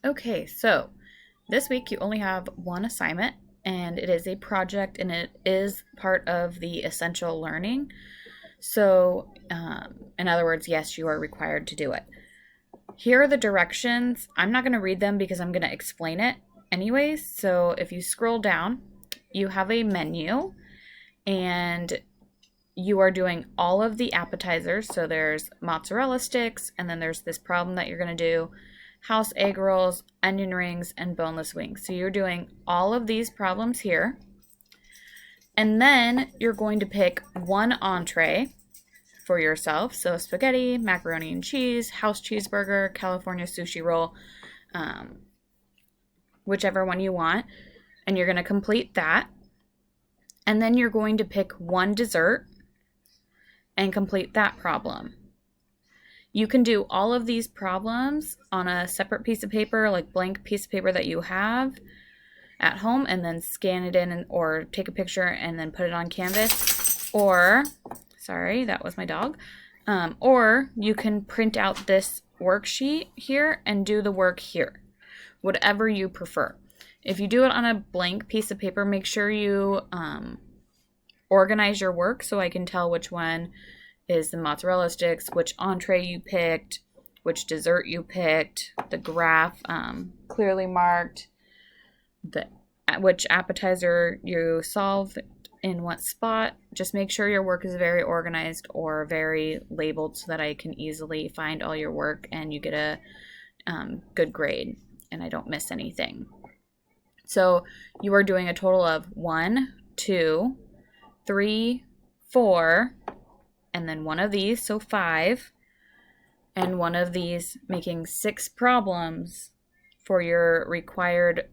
Okay, so this week you only have one assignment, and it is a project, and it is part of the essential learning. So, in other words, yes, you are required to do it. Here are the directions. I'm not going to read them because I'm going to explain it anyways. So, if you scroll down, you have a menu, and you are doing all of the appetizers. So, there's mozzarella sticks, and then there's this problem that you're going to do: house egg rolls, onion rings, and boneless wings. So you're doing all of these problems here. And then you're going to pick one entree for yourself. So spaghetti, macaroni and cheese, house cheeseburger, California sushi roll, um, whichever one you want. And you're going to complete that. And then you're going to pick one dessert and complete that problem. You can do all of these problems on a separate piece of paper, like blank piece of paper that you have at home, and then scan it in or take a picture and then put it on Canvas. Or, sorry, that was my dog. Or you can print out this worksheet here and do the work here, whatever you prefer. If you do it on a blank piece of paper, make sure you organize your work so I can tell which one is the mozzarella sticks, which entree you picked, which dessert you picked, the graph clearly marked, which appetizer you solved in what spot. Just make sure your work is very organized or very labeled so that I can easily find all your work and you get a good grade and I don't miss anything. So you are doing a total of 1, 2, 3, 4, and then one of these, so 5, and one of these, making 6 problems for your required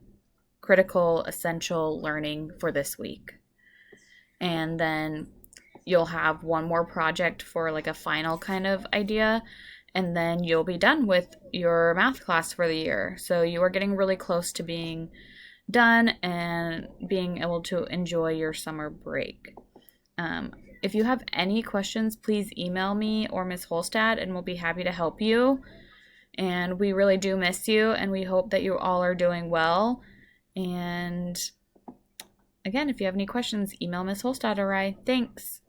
critical essential learning for this week. And then you'll have one more project for like a final kind of idea, and then you'll be done with your math class for the year. So you are getting really close to being done and being able to enjoy your summer break. If you have any questions, please email me or Ms. Holstad, and we'll be happy to help you. And we really do miss you, and we hope that you all are doing well. And again, if you have any questions, email Ms. Holstad or I. Thanks.